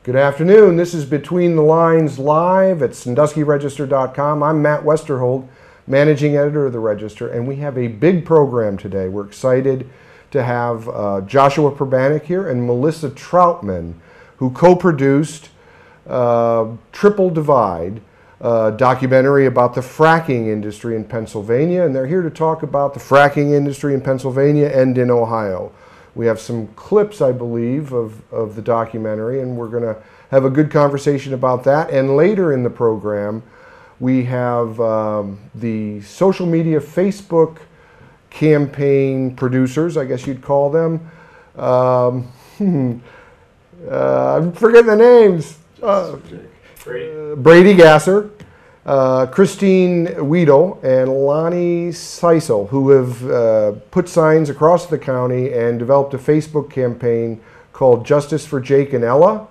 Good afternoon. This is Between the Lines Live at SanduskyRegister.com. I'm Matt Westerhold, Managing Editor of the Register, and we have a big program today. We're excited to have Joshua Pribanic here and Melissa Troutman, who co-produced Triple Divide, a documentary about the fracking industry in Pennsylvania, and they're here to talk about the fracking industry in Pennsylvania and in Ohio. We have some clips, I believe, of the documentary, and we're going to have a good conversation about that. And later in the program, we have the social media Facebook campaign producers, I guess you'd call them. I'm forgetting the names. Brady Gasser, Christine Weedle, and Lonnie Seisel, who have put signs across the county and developed a Facebook campaign called Justice for Jake and Ella.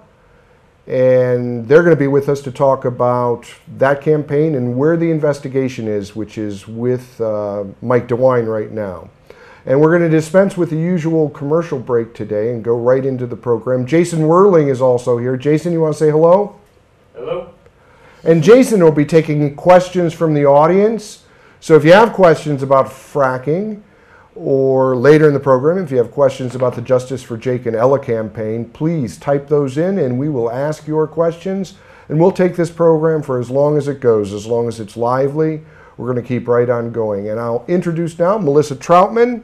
And they're going to be with us to talk about that campaign and where the investigation is, which is with Mike DeWine right now. And we're going to dispense with the usual commercial break today and go right into the program. Jason Werling is also here. Jason, you want to say hello? Hello. And Jason will be taking questions from the audience. So if you have questions about fracking, or later in the program, if you have questions about the Justice for Jake and Ella campaign, please type those in and we will ask your questions. And we'll take this program for as long as it goes, as long as it's lively. We're going to keep right on going. And I'll introduce now Melissa Troutman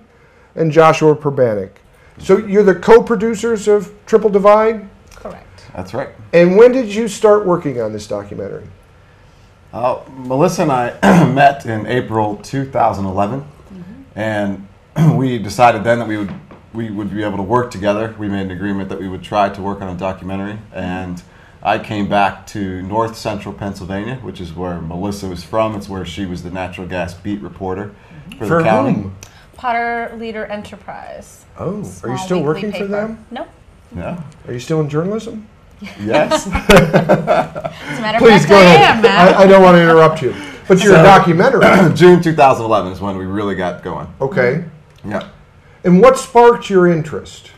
and Joshua Pribanic. So you're the co-producers of Triple Divide? Correct. That's right. And when did you start working on this documentary? Melissa and I met in April 2011, and we decided then that we would be able to work together. We made an agreement that we would try to work on a documentary, and I came back to North Central Pennsylvania, which is where Melissa was from. It's where she was the natural gas beat reporter for the county. Whom? Potter Leader Enterprise. Oh, are Small you still weekly working for paper. them? No. Yeah. Are you still in journalism? Yes. As a matter of Please fact, go I ahead. am, Matt. I don't want to interrupt you. But you're a documentary. June 2011 is when we really got going. Okay. Yeah. And what sparked your interest?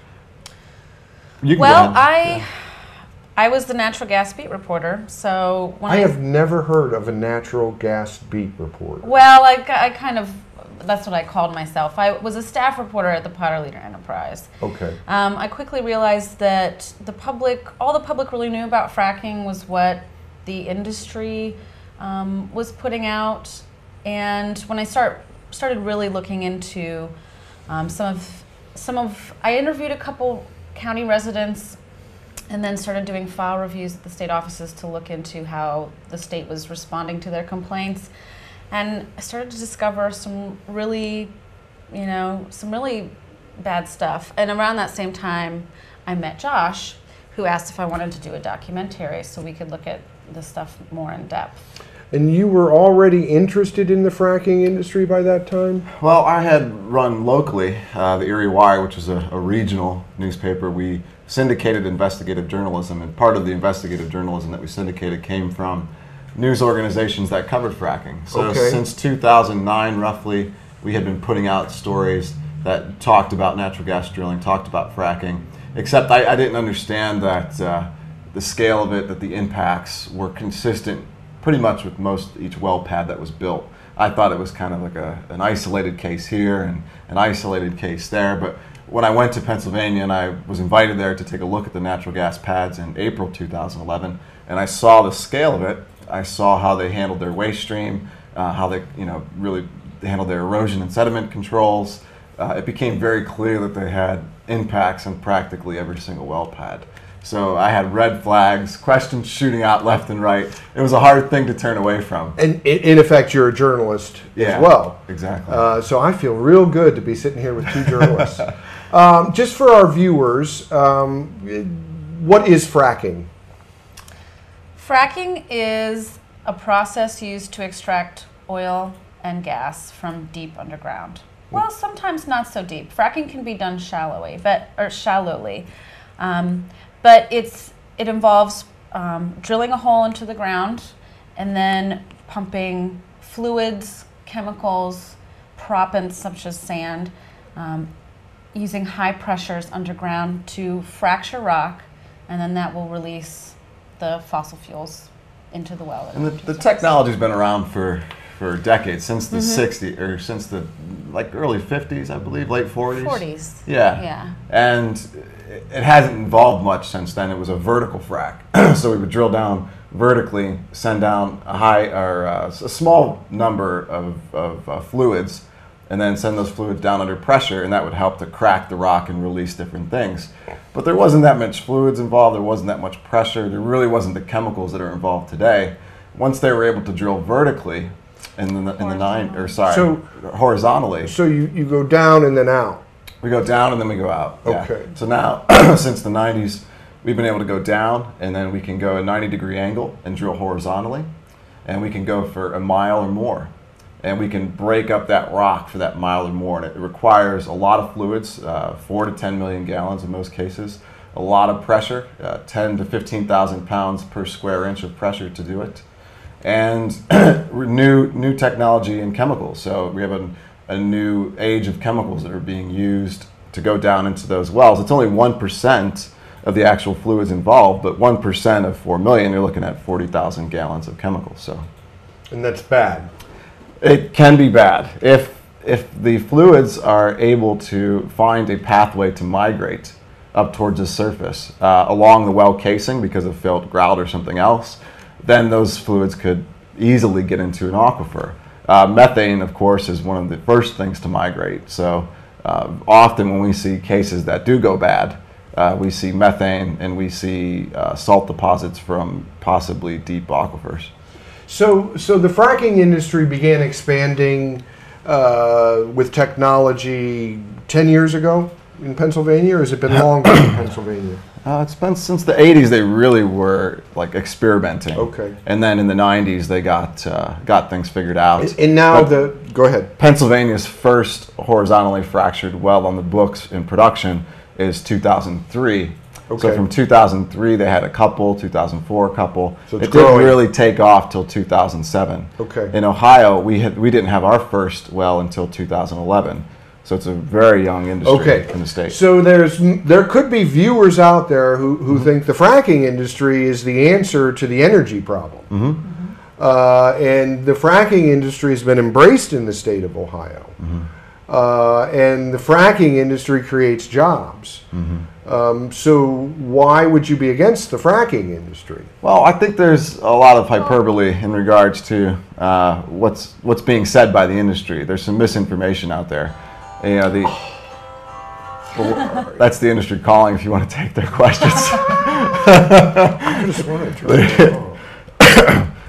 You can Well, go ahead. I was the natural gas beat reporter, so when I have never heard of a natural gas beat reporter. Well, I kind of, that's what I called myself. I was a staff reporter at the Potter Leader Enterprise. Okay. I quickly realized that all the public really knew about fracking was what the industry was putting out. And when I started really looking into I interviewed a couple county residents and then started doing file reviews at the state offices to look into how the state was responding to their complaints. And I started to discover some really bad stuff. And around that same time, I met Josh, who asked if I wanted to do a documentary so we could look at this stuff more in depth. And you were already interested in the fracking industry by that time? Well, I had run locally, the Erie Wire, which was a regional newspaper. We syndicated investigative journalism, and part of the investigative journalism that we syndicated came from news organizations that covered fracking. So since 2009, roughly, we had been putting out stories that talked about natural gas drilling, talked about fracking, except I didn't understand that the scale of it, that the impacts were consistent pretty much with each well pad that was built. I thought it was kind of like an isolated case here and an isolated case there, but when I went to Pennsylvania and I was invited there to take a look at the natural gas pads in April 2011, and I saw the scale of it, I saw how they handled their waste stream, how they really handled their erosion and sediment controls. It became very clear that they had impacts on practically every single well pad. So I had red flags, questions shooting out left and right. It was a hard thing to turn away from. And in effect, you're a journalist as well. Exactly. So I feel real good to be sitting here with two journalists. Just for our viewers, what is fracking? Fracking is a process used to extract oil and gas from deep underground. Well, sometimes not so deep. Fracking can be done shallowly, but it involves drilling a hole into the ground and then pumping fluids, chemicals, proppants such as sand, using high pressures underground to fracture rock and then that will release the fossil fuels into the well. And the technology's been around for decades, since the 60s, or since the early 50s, I believe, late 40s. 40s. Yeah. Yeah. And it hasn't evolved much since then. It was a vertical frac. So we would drill down vertically, send down a small number of fluids, and then send those fluids down under pressure, and that would help to crack the rock and release different things. But there wasn't that much fluids involved, there wasn't that much pressure, there really wasn't the chemicals that are involved today. Once they were able to drill vertically, horizontally. So you go down and then out. We go down and then we go out. Okay. Yeah. So now, since the 90s, we've been able to go down, and then we can go a 90-degree angle and drill horizontally, and we can go for a mile or more. And we can break up that rock for that mile or more. And it requires a lot of fluids, 4 to 10 million gallons in most cases, a lot of pressure, 10 to 15,000 pounds per square inch of pressure to do it, and new technology and chemicals. So we have a new age of chemicals that are being used to go down into those wells. It's only 1% of the actual fluids involved, but 1% of 4 million, you're looking at 40,000 gallons of chemicals. So, and that's bad. It can be bad if the fluids are able to find a pathway to migrate up towards the surface along the well casing because of failed grout or something else. Then those fluids could easily get into an aquifer. Methane, of course, is one of the first things to migrate. So often when we see cases that do go bad, we see methane and we see salt deposits from possibly deep aquifers. So the fracking industry began expanding with technology 10 years ago in Pennsylvania, or has it been longer in Pennsylvania? It's been since the 80s they really were experimenting. Okay. And then in the 90s they got things figured out. And now go ahead. Pennsylvania's first horizontally fractured well on the books in production is 2003. Okay. So from 2003 they had a couple, 2004 a couple. So it's it growing. didn't really take off till 2007. Okay. In Ohio we didn't have our first well until 2011. So it's a very young industry in the state. So there could be viewers out there who think the fracking industry is the answer to the energy problem. And the fracking industry has been embraced in the state of Ohio. And the fracking industry creates jobs. So why would you be against the fracking industry? Well, I think there's a lot of hyperbole in regards to what's being said by the industry. There's some misinformation out there. You know, that's the industry calling if you want to take their questions. I just wanted to.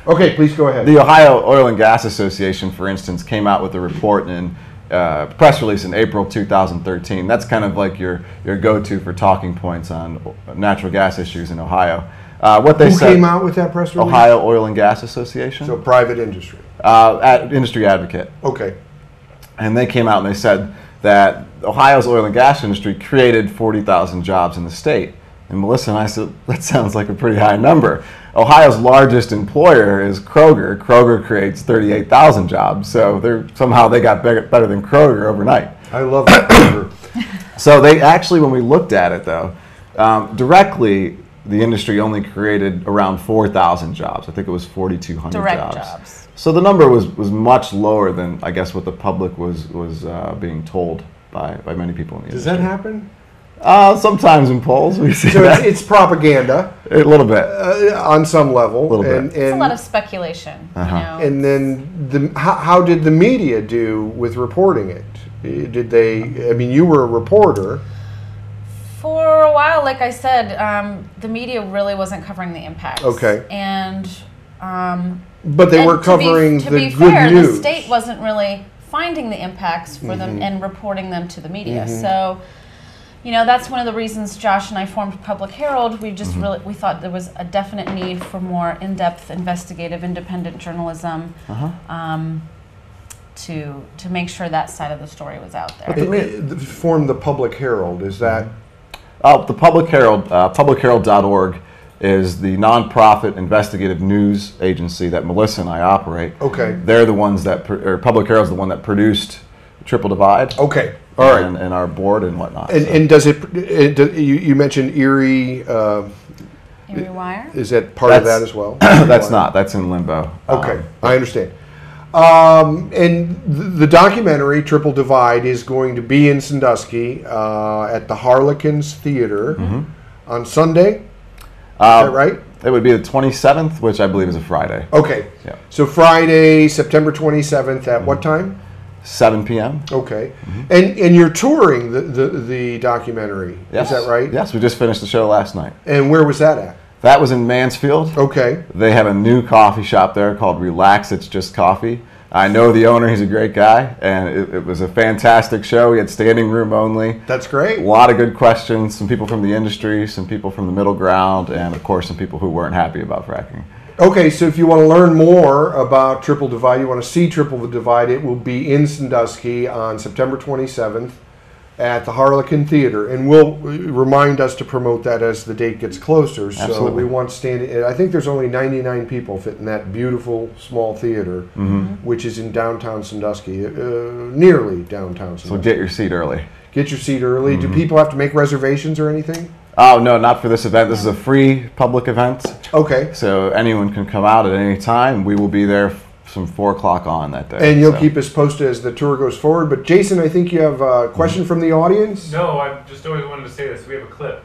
Okay, please go ahead. The Ohio Oil and Gas Association, for instance, came out with a report in press release in April 2013. That's kind of like your go-to for talking points on natural gas issues in Ohio. What they said, came out with that press release? Ohio Oil and Gas Association. So private industry. Industry advocate. Okay. And they came out and they said that Ohio's oil and gas industry created 40,000 jobs in the state. And Melissa and I said, that sounds like a pretty high number. Ohio's largest employer is Kroger. Kroger creates 38,000 jobs. So somehow they got better than Kroger overnight. I love that Kroger. So they actually, when we looked at it though, directly the industry only created around 4,000 jobs. I think it was 4,200 direct jobs. So the number was much lower than I guess what the public was being told by many people in the industry. Does that happen? Sometimes in polls we see So that. it's propaganda. A little bit. On some level. A little bit. It's a lot of speculation. You know? And then how did the media do with reporting it? Did they, I mean, you were a reporter. For a while, like I said, the media really wasn't covering the impacts. Okay. And but they were covering the good news. To be fair, the state wasn't really finding the impacts for them and reporting them to the media. So, you know, that's one of the reasons Josh and I formed Public Herald. We just we thought there was a definite need for more in-depth, investigative, independent journalism to make sure that side of the story was out there. But formed the Public Herald, is that? The Public Herald, publicherald.org, is the nonprofit investigative news agency that Melissa and I operate. Okay. They're the ones that, or Public Herald's the one that produced Triple Divide. Okay. All right. and our board and whatnot. And does you mentioned Erie, Erie Wire? is that part of that as well? That's not. That's in limbo. Okay, I understand. And the documentary, Triple Divide, is going to be in Sandusky at the Harlequins Theater on Sunday. Is that right? It would be the 27th, which I believe is a Friday. Okay. Yeah. So Friday, September 27th at what time? 7 p.m. Okay. And you're touring the documentary. Yes. Is that right? Yes, we just finished the show last night. And where was that at? That was in Mansfield. Okay. They have a new coffee shop there called Relax, It's Just Coffee. I know the owner, he's a great guy, and it was a fantastic show. We had standing room only. That's great. A lot of good questions, some people from the industry, some people from the middle ground, and of course some people who weren't happy about fracking. Okay, so if you want to learn more about Triple Divide, you want to see Triple Divide, it will be in Sandusky on September 27th at the Harlequin Theater. And we'll remind us to promote that as the date gets closer. Absolutely. So we want standing. I think there's only 99 people fit in that beautiful small theater, which is in downtown Sandusky, nearly downtown Sandusky. So get your seat early. Get your seat early. Do people have to make reservations or anything? Oh, no, not for this event. This is a free public event. Okay. So anyone can come out at any time. We will be there from 4 o'clock on that day. And you'll keep us posted as the tour goes forward. But Jason, I think you have a question from the audience? No, I just always wanted to say this. We have a clip.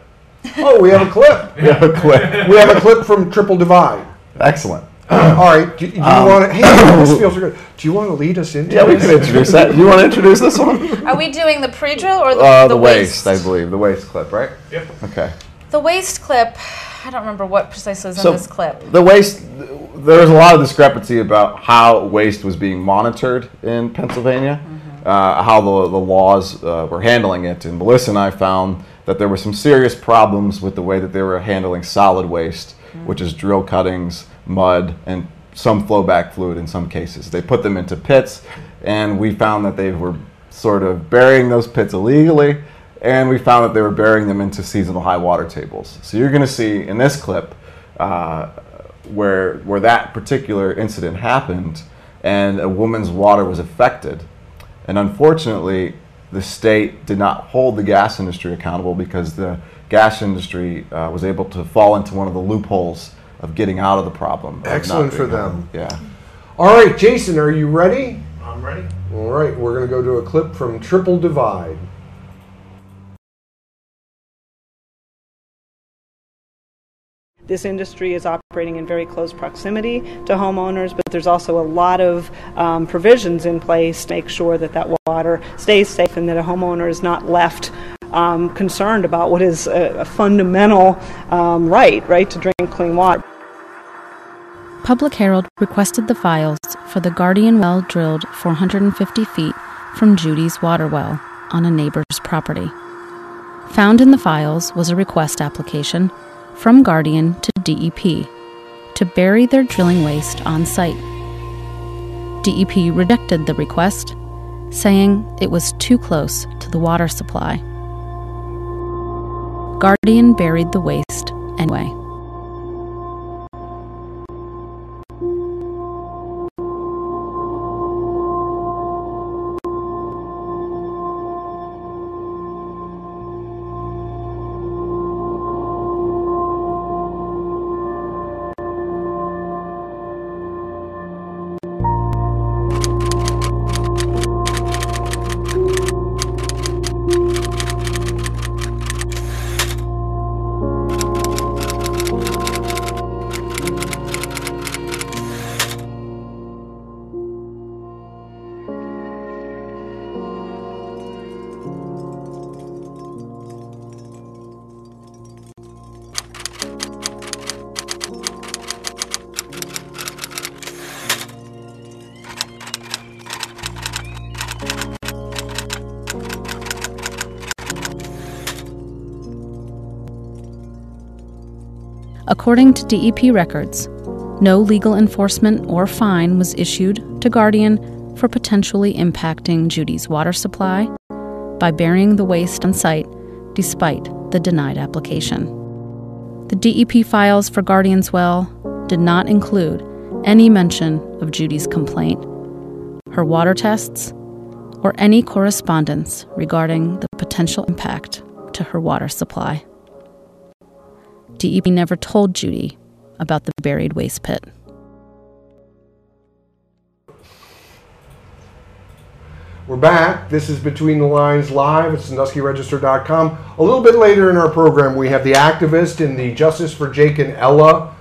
Oh, we have a clip. We have a clip. We have a clip from Triple Divide. Excellent. All right. Do you want to? Hey, this feels good. Do you want to lead us into? Yeah, we this? can introduce that. Do you want to introduce this one? Are we doing the pre-drill or the waste, I believe. The waste clip, right? Yep. Okay. The waste clip, I don't remember what precisely is in this clip. The waste, there was a lot of discrepancy about how waste was being monitored in Pennsylvania, how the laws were handling it. And Melissa and I found that there were some serious problems with the way that they were handling solid waste, which is drill cuttings, mud, and some flowback fluid in some cases. They put them into pits, and we found that they were sort of burying those pits illegally, and we found that they were burying them into seasonal high water tables. So you're going to see in this clip where that particular incident happened, and a woman's water was affected. And unfortunately, the state did not hold the gas industry accountable because the gas industry was able to fall into one of the loopholes of getting out of the problem. Excellent for them. Yeah. All right, Jason, are you ready? I'm ready. All right, we're going to go to a clip from Triple Divide. This industry is operating in very close proximity to homeowners, but there's also a lot of provisions in place to make sure that that water stays safe and that a homeowner is not left concerned about what is a fundamental right to drink clean water. Public Herald requested the files for the Guardian well drilled 450 feet from Judy's water well on a neighbor's property. Found in the files was a request application from Guardian to DEP to bury their drilling waste on site. DEP rejected the request, saying it was too close to the water supply. Guardian buried the waste anyway. According to DEP records, no legal enforcement or fine was issued to Guardian for potentially impacting Judy's water supply by burying the waste on site despite the denied application. The DEP files for Guardian's well did not include any mention of Judy's complaint, her water tests, or any correspondence regarding the potential impact to her water supply. DEP never told Judy about the buried waste pit. We're back. This is Between the Lines Live at SanduskyRegister.com. A little bit later in our program, we have the activist in the Justice for Jake and Ella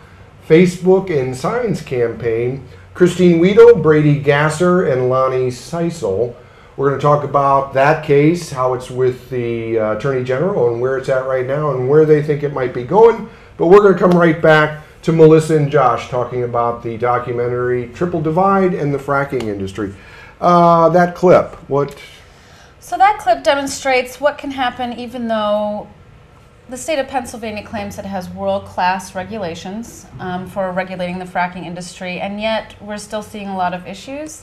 Facebook and Signs campaign, Christine Weedle, Brady Gasser, and Lonnie Seisel. We're going to talk about that case, how it's with the Attorney General and where it's at right now and where they think it might be going. But we're going to come right back to Melissa and Josh talking about the documentary Triple Divide and the fracking industry. That clip, what? So that clip demonstrates what can happen even though the state of Pennsylvania claims it has world-class regulations for regulating the fracking industry, and yet we're still seeing a lot of issues.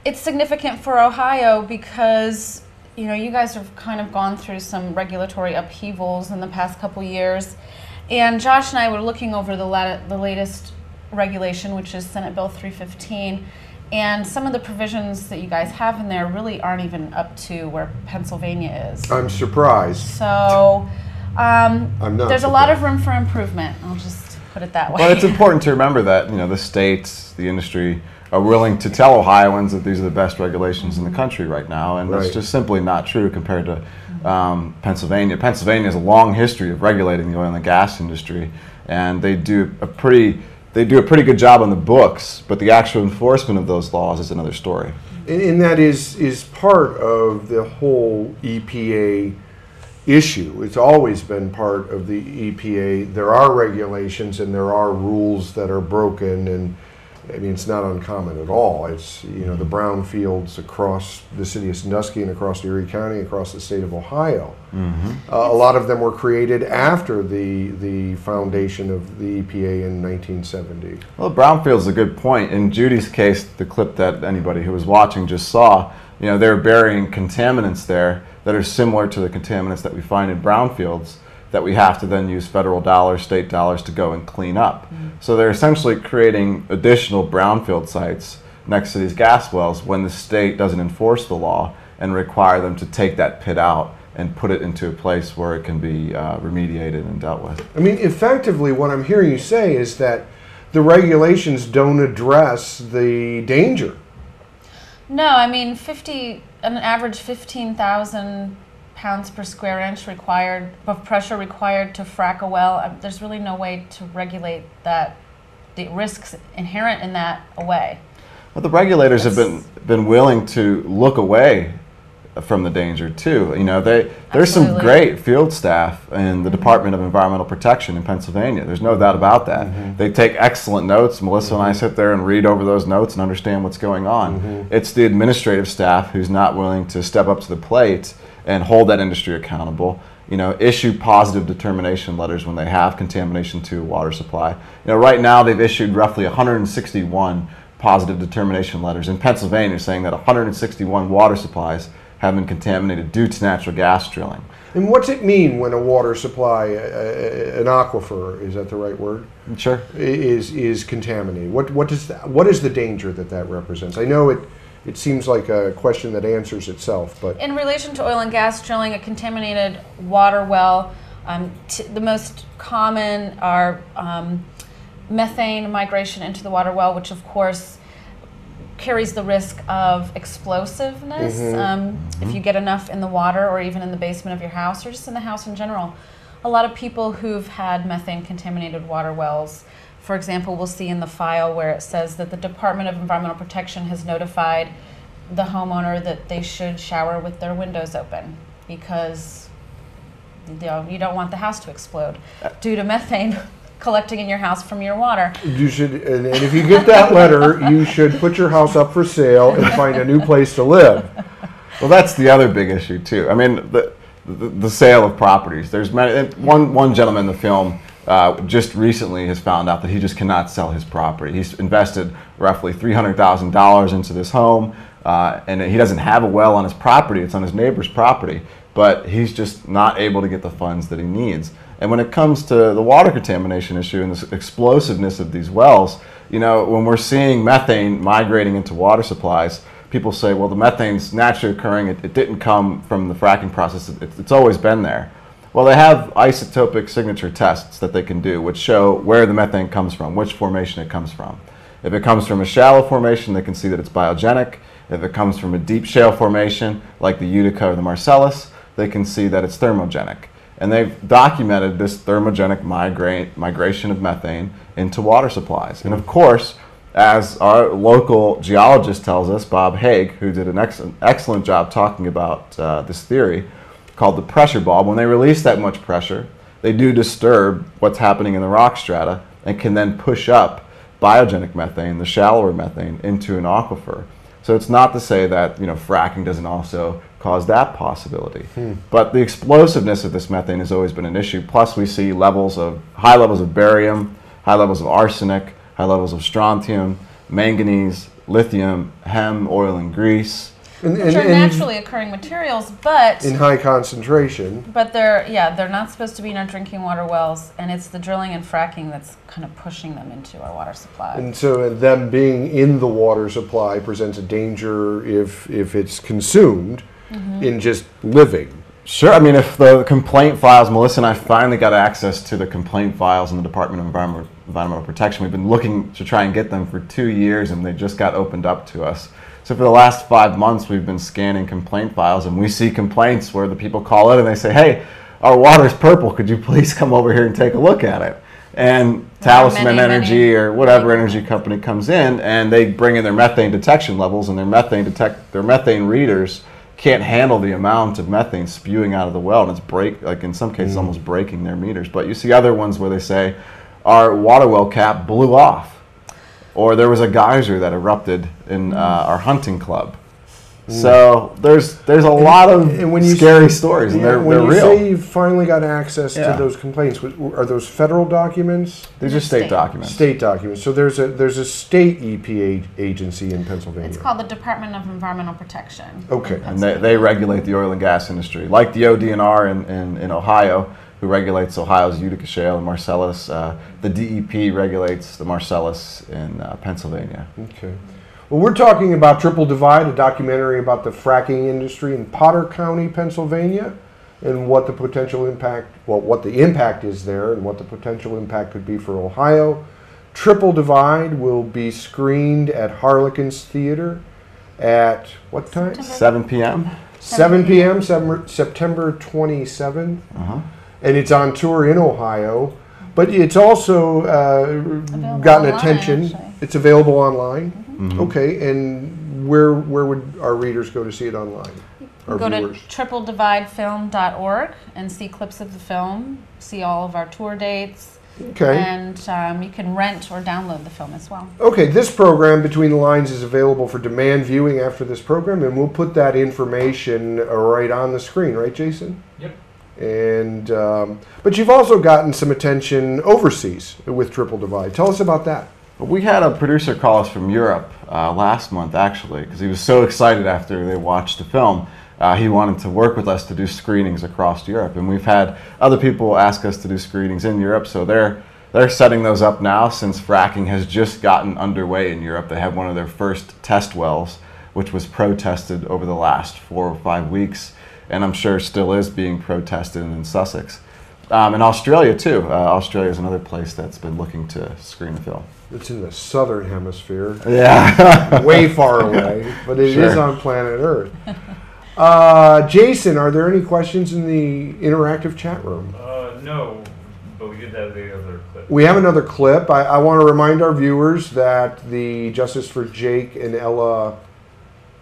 It's significant for Ohio because, you know, you guys have kind of gone through some regulatory upheavals in the past couple years, and Josh and I were looking over the latest regulation, which is Senate Bill 315. And some of the provisions that you guys have in there really aren't even up to where Pennsylvania is. I'm surprised. So I'm not there's surprised. a lot of room for improvement. I'll just put it that way. Well, it's important to remember that, you know, the states, the industry are willing to tell Ohioans that these are the best regulations in the country right now, and that's just simply not true compared to Pennsylvania. Pennsylvania has a long history of regulating the oil and gas industry, and they do a pretty good job on the books, but the actual enforcement of those laws is another story. And that is part of the whole EPA issue. It's always been part of the EPA. There are regulations and there are rules that are broken, and I mean, it's not uncommon at all. It's, you know, the brownfields across the city of Sandusky and across Erie County, across the state of Ohio. A lot of them were created after the foundation of the EPA in 1970. Well, brownfield's a good point. In Judy's case, the clip that anybody who was watching just saw, you know, they're burying contaminants there that are similar to the contaminants that we find in brownfields that we have to then use federal dollars, state dollars to go and clean up. So they're essentially creating additional brownfield sites next to these gas wells when the state doesn't enforce the law and require them to take that pit out and put it into a place where it can be remediated and dealt with. I mean, effectively, what I'm hearing you say is that the regulations don't address the danger. No, I mean, an average 15,000 pounds per square inch required of pressure required to frack a well. There's really no way to regulate that, the risks inherent in that away. Well, the regulators have been willing to look away from the danger too. You know, there's some great field staff in the Department of Environmental Protection in Pennsylvania. There's no doubt about that. They take excellent notes. Melissa and I sit there and read over those notes and understand what's going on. It's the administrative staff who's not willing to step up to the plate and hold that industry accountable. You know, issue positive determination letters when they have contamination to a water supply. You know, right now they've issued roughly 161 positive determination letters in Pennsylvania saying that 161 water supplies have been contaminated due to natural gas drilling. And what's it mean when a water supply, an aquifer, is that the right word? Sure. Is contaminated? What is the danger that represents? I know it seems like a question that answers itself, but in relation to oil and gas drilling, a contaminated water well, the most common are methane migration into the water well, which of course carries the risk of explosiveness if you get enough in the water or even in the basement of your house or just in the house in general. A lot of people who've had methane contaminated water wells, for example, we'll see in the file where it says that the Department of Environmental Protection has notified the homeowner that they should shower with their windows open because you don't want the house to explode due to methane collecting in your house from your water. You should, and if you get that letter, you should put your house up for sale and find a new place to live. Well, that's the other big issue too. I mean, the sale of properties. There's many, one gentleman in the film just recently has found out that he just cannot sell his property. He's invested roughly $300,000 into this home, and he doesn't have a well on his property. It's on his neighbor's property, but he's just not able to get the funds that he needs. And when it comes to the water contamination issue and the explosiveness of these wells, you know, when we're seeing methane migrating into water supplies, people say, well, the methane's naturally occurring. It didn't come from the fracking process. It's always been there. Well, they have isotopic signature tests that they can do, which show where the methane comes from, which formation it comes from. If it comes from a shallow formation, they can see that it's biogenic. If it comes from a deep shale formation, like the Utica or the Marcellus, they can see that it's thermogenic. And they've documented this thermogenic migration of methane into water supplies. And of course, as our local geologist tells us, Bob Haig, who did an excellent job talking about this theory, called the pressure bulb, when they release that much pressure, they do disturb what's happening in the rock strata and can then push up biogenic methane, the shallower methane, into an aquifer. So it's not to say that fracking doesn't also cause that possibility. But the explosiveness of this methane has always been an issue. Plus we see high levels of barium, high levels of arsenic, high levels of strontium, manganese, lithium, heme, oil, and grease. Which are naturally occurring materials, but in high concentration. But they're not supposed to be in our drinking water wells, and it's the drilling and fracking that's kind of pushing them into our water supply. And so them being in the water supply presents a danger if it's consumed in just living. Sure. I mean, if the complaint files, Melissa and I finally got access to the complaint files in the Department of Environmental Protection. We've been looking to try and get them for 2 years, and they just got opened up to us. So for the last 5 months, we've been scanning complaint files, and we see complaints where the people call in and they say, hey, our water's purple. Could you please come over here and take a look at it? And Talisman Energy or whatever energy company comes in, and they bring in their methane detection levels, and their methane readers can't handle the amount of methane spewing out of the well, and it's in some cases almost breaking their meters. But you see other ones where they say our water well cap blew off, or there was a geyser that erupted in our hunting club. So there's a lot of scary stories, and they're real. When you say you've finally got access to those complaints, are those federal documents? These are state documents. State documents. So there's a state EPA agency in Pennsylvania. It's called the Department of Environmental Protection. Okay. And they regulate the oil and gas industry, like the ODNR in Ohio, who regulates Ohio's Utica Shale and Marcellus. The DEP regulates the Marcellus in Pennsylvania. Okay. Well, we're talking about Triple Divide, a documentary about the fracking industry in Potter County, Pennsylvania, and what the potential impact, what the impact is there and what the potential impact could be for Ohio. Triple Divide will be screened at Harlequin's Theater at what time? 7 p.m. 7 p.m., September 27th. And it's on tour in Ohio. But it's also gotten attention. Actually. It's available online. Okay, and where would our readers go to see it online? Our go viewers? to tripledividefilm.org and see clips of the film, see all of our tour dates. Okay. And you can rent or download the film as well. Okay, this program, Between the Lines, is available for demand viewing after this program, and we'll put that information right on the screen, right, Jason? Yep. And but you've also gotten some attention overseas with Triple Divide. Tell us about that. We had a producer call us from Europe last month, actually, because he was so excited after they watched the film. He wanted to work with us to do screenings across Europe, and we've had other people ask us to do screenings in Europe, so they're setting those up now since fracking has just gotten underway in Europe. They have one of their first test wells, which was protested over the last 4 or 5 weeks, and I'm sure still is being protested in Sussex. And Australia, too. Australia is another place that's been looking to screen the film. It's in the southern hemisphere. Yeah. Way far away, but it is on planet Earth. Jason, are there any questions in the interactive chat room? No, but we did have the other clip. We have another clip. I want to remind our viewers that the Justice for Jake and Ella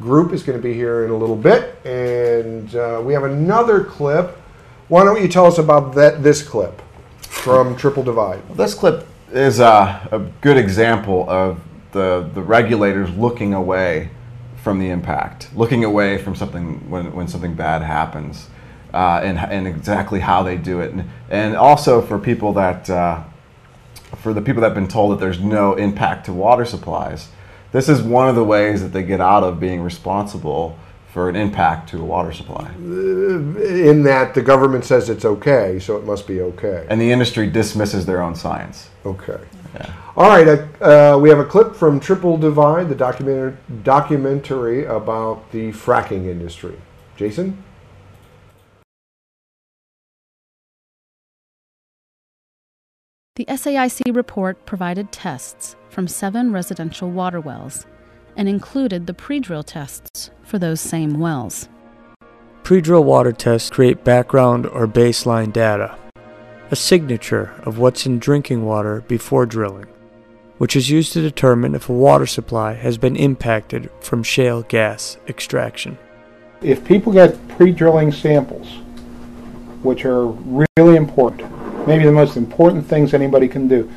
group is going to be here in a little bit, and we have another clip. Why don't you tell us about this clip from Triple Divide? This clip is a good example of the regulators looking away from the impact, looking away from something when something bad happens, and exactly how they do it, and also for people that for the people that have been told that there's no impact to water supplies. This is one of the ways that they get out of being responsible for an impact to a water supply. In that the government says it's okay, so it must be okay. And the industry dismisses their own science. Okay. Yeah. All right, we have a clip from Triple Divide, the documentary about the fracking industry. Jason? The SAIC report provided tests from 7 residential water wells and included the pre-drill tests for those same wells. Pre-drill water tests create background or baseline data, a signature of what's in drinking water before drilling, which is used to determine if a water supply has been impacted from shale gas extraction. If people get pre-drilling samples, which are really important, maybe the most important things anybody can do,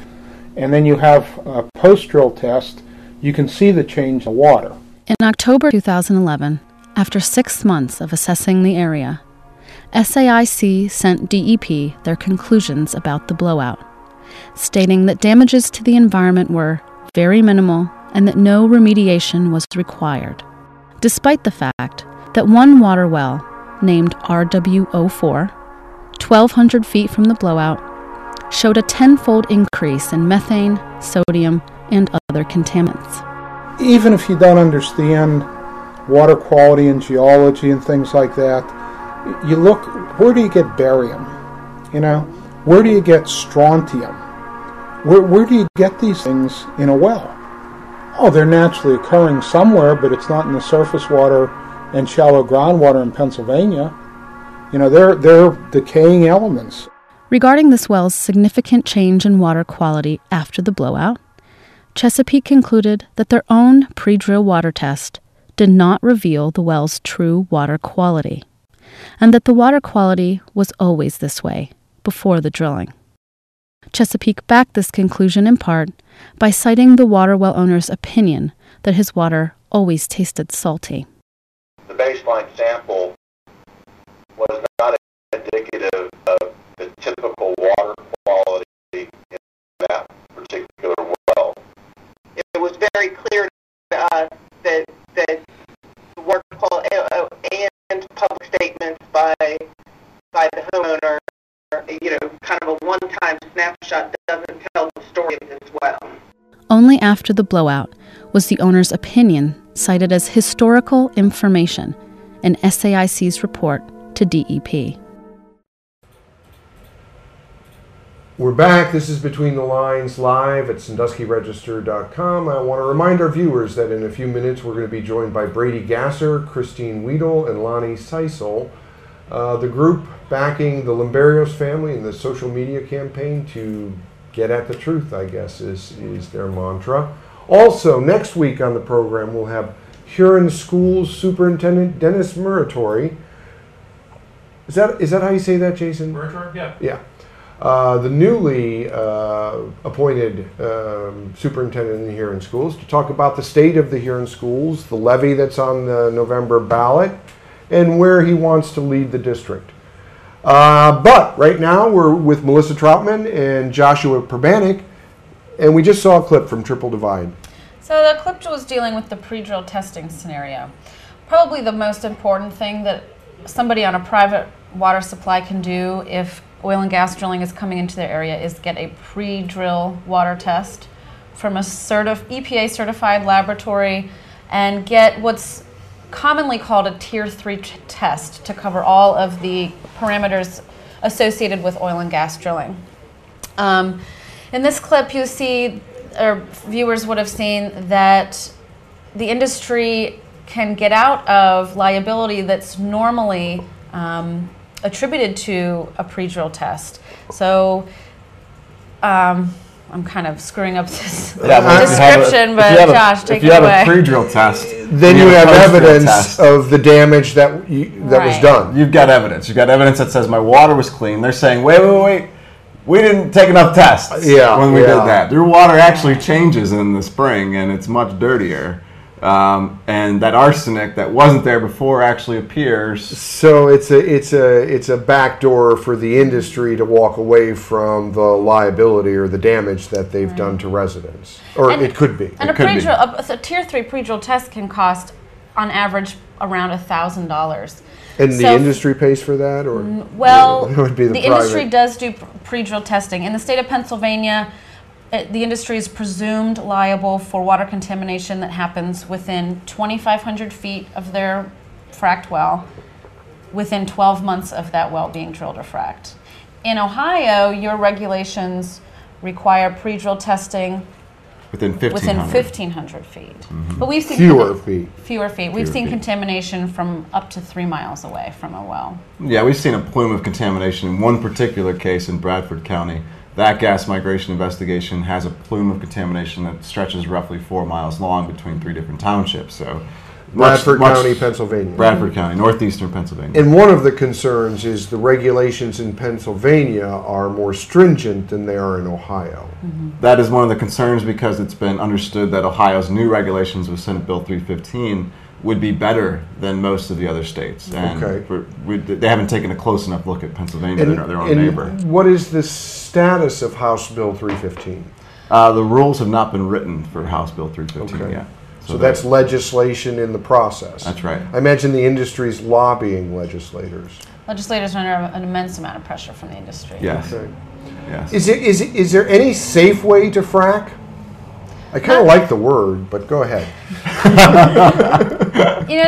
and then you have a post-drill test, you can see the change in the water. In October 2011, after 6 months of assessing the area, SAIC sent DEP their conclusions about the blowout, stating that damages to the environment were very minimal and that no remediation was required, despite the fact that one water well, named RW04, 1,200 feet from the blowout, showed a 10-fold increase in methane, sodium, and other contaminants. Even if you don't understand water quality and geology and things like that, you look, where do you get barium? You know, where do you get strontium? Where do you get these things in a well? Oh, they're naturally occurring somewhere, but it's not in the surface water and shallow groundwater in Pennsylvania. You know, they're decaying elements. Regarding this well's significant change in water quality after the blowout, Chesapeake concluded that their own pre-drill water test did not reveal the well's true water quality, and that the water quality was always this way before the drilling. Chesapeake backed this conclusion in part by citing the water well owner's opinion that his water always tasted salty. The baseline sample was not indicative of the typical water quality in that particular well. It was very clear to us that the water quality and public statements by the homeowner, you know, kind of a one-time snapshot doesn't tell the story of this well. Only after the blowout was the owner's opinion cited as historical information in SAIC's report to DEP. We're back. This is Between the Lines live at SanduskyRegister.com. I want to remind our viewers that in a few minutes we're going to be joined by Brady Gasser, Christine Weedle, and Lonnie Seisel, the group backing the Limberios family in the social media campaign to get at the truth, I guess, is their mantra. Also, next week on the program, we'll have Huron Schools Superintendent Dennis Muratori. Is that how you say that, Jason? Muratori? Yeah. Yeah. The newly appointed superintendent in the Huron Schools to talk about the state of the Huron Schools, the levy that's on the November ballot, and where he wants to lead the district. But right now we're with Melissa Troutman and Joshua Pribanic, and we just saw a clip from Triple Divide. So the clip was dealing with the pre-drill testing scenario. Probably the most important thing that somebody on a private water supply can do if oil and gas drilling is coming into their area is get a pre-drill water test from a EPA certified laboratory and get what's commonly called a Tier 3 test to cover all of the parameters associated with oil and gas drilling. In this clip you see, or viewers would have seen, that the industry can get out of liability that's normally attributed to a pre-drill test. So I'm kind of screwing up this description, but Josh, take it away. If you have a pre-drill test, then you have evidence of the damage that was done. You've got evidence. You've got evidence that says my water was clean. They're saying, wait. We didn't take enough tests when we did that. Their water actually changes in the spring, and it's much dirtier. And that arsenic that wasn't there before actually appears. So it's a backdoor for the industry to walk away from the liability or the damage that they've done to residents, or it could be. And a Tier 3 pre-drill test can cost, on average, around $1,000. And the industry pays for that, or well, it would be the industry does do pre-drill testing in the state of Pennsylvania. The industry is presumed liable for water contamination that happens within 2,500 feet of their fracked well, within 12 months of that well being drilled or fracked. In Ohio, your regulations require pre-drill testing within 1,500 feet. Mm-hmm. But we've seen fewer feet. We've seen contamination from up to 3 miles away from a well. Yeah, we've seen a plume of contamination in one particular case in Bradford County. That gas migration investigation has a plume of contamination that stretches roughly 4 miles long between 3 different townships. So, Bradford County, Pennsylvania. Bradford County, northeastern Pennsylvania. And one of the concerns is the regulations in Pennsylvania are more stringent than they are in Ohio. Mm-hmm. That is one of the concerns because it's been understood that Ohio's new regulations with Senate Bill 315 would be better than most of the other states. And they haven't taken a close enough look at Pennsylvania, their own neighbor. What is the status of House Bill 315? The rules have not been written for House Bill 315 yet. So that's legislation in the process. That's right. I imagine the industry's lobbying legislators. Legislators are under an immense amount of pressure from the industry. Yes. Okay. Yes. Is there any safe way to frack? I kind of like the word, but go ahead.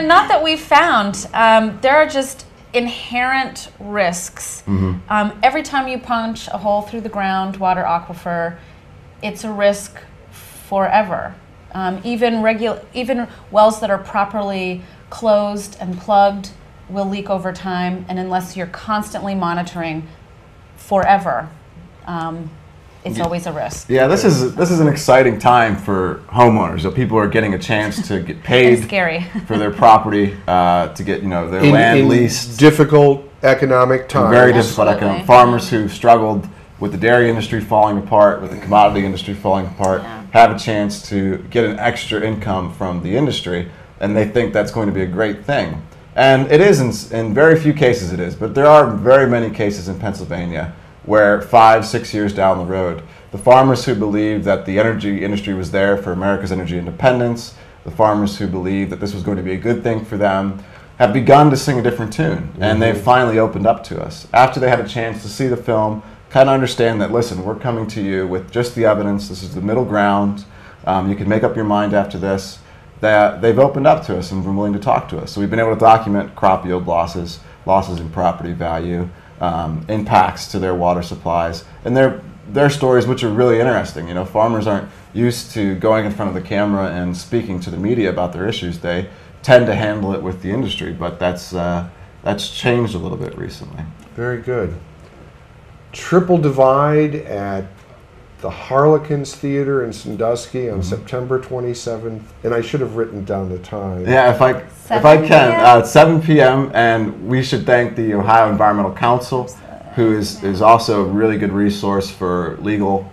Not that we've found. There are just inherent risks. Mm-hmm. Every time you punch a hole through the groundwater aquifer, it's a risk forever. Even wells that are properly closed and plugged will leak over time, and unless you're constantly monitoring forever, it's always a risk. Yeah, this is an exciting time for homeowners. So people are getting a chance to get paid for their property, to get their land leased. Difficult economic times. Very difficult economic. Farmers who struggled with the dairy industry falling apart, with the commodity industry falling apart, have a chance to get an extra income from the industry, and they think that's going to be a great thing. And it is, in very few cases it is, but there are very many cases in Pennsylvania where 5-6 years down the road, the farmers who believed that the energy industry was there for America's energy independence, the farmers who believed that this was going to be a good thing for them, have begun to sing a different tune, and they've finally opened up to us. After they had a chance to see the film, kind of understand that, listen, we're coming to you with just the evidence, this is the middle ground, you can make up your mind after this, that they've opened up to us and been willing to talk to us. So we've been able to document crop yield losses, losses in property value, impacts to their water supplies, and their stories, which are really interesting. Farmers aren't used to going in front of the camera and speaking to the media about their issues. They tend to handle it with the industry, but that's changed a little bit recently. Very good. Triple Divide at the Harlequins Theater in Sandusky on September 27th, and I should have written down the time. Yeah, if I can, it's 7 p.m. and we should thank the Ohio Environmental Council, who is also a really good resource for legal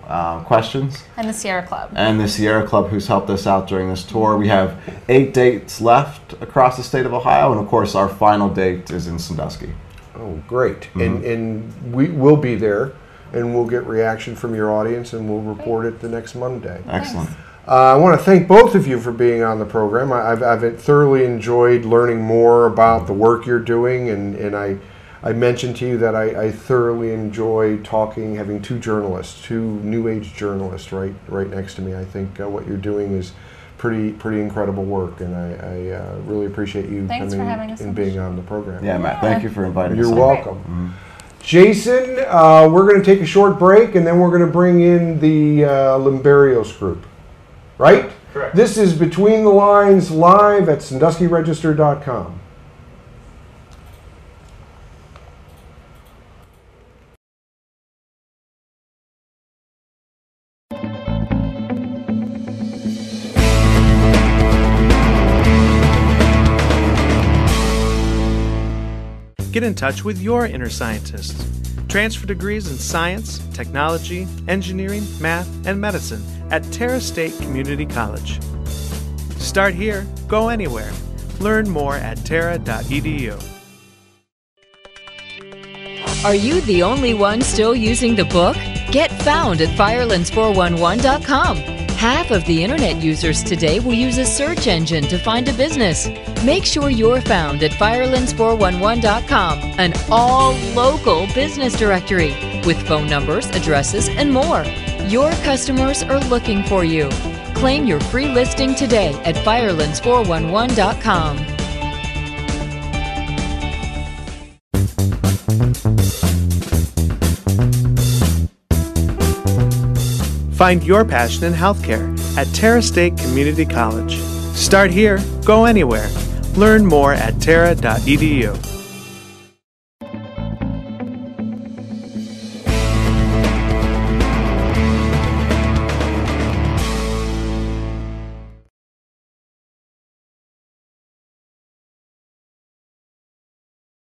questions. And the Sierra Club. And the Sierra Club, who's helped us out during this tour. We have 8 dates left across the state of Ohio, and of course our final date is in Sandusky. Oh, great. And we will be there, and we'll get reaction from your audience, and we'll report it the next Monday. Excellent. I want to thank both of you for being on the program. I've thoroughly enjoyed learning more about the work you're doing, and I mentioned to you that I thoroughly enjoy having 2 journalists, 2 new age journalists right next to me. I think what you're doing is pretty incredible work, and I really appreciate you coming and being on the program. Yeah, Matt, thank you for inviting us. You're welcome. Jason, we're going to take a short break, and then we're going to bring in the Limberios group, right? Correct. This is Between the Lines live at SanduskyRegister.com. Get in touch with your inner scientists. Transfer degrees in science, technology, engineering, math, and medicine at Terra State Community College. Start here, go anywhere. Learn more at terra.edu. Are you the only one still using the book? Get found at firelands411.com. Half of the internet users today will use a search engine to find a business. Make sure you're found at firelands411.com, an all-local business directory with phone numbers, addresses, and more. Your customers are looking for you. Claim your free listing today at firelands411.com. Find your passion in healthcare at Terra State Community College. Start here, go anywhere. Learn more at terra.edu.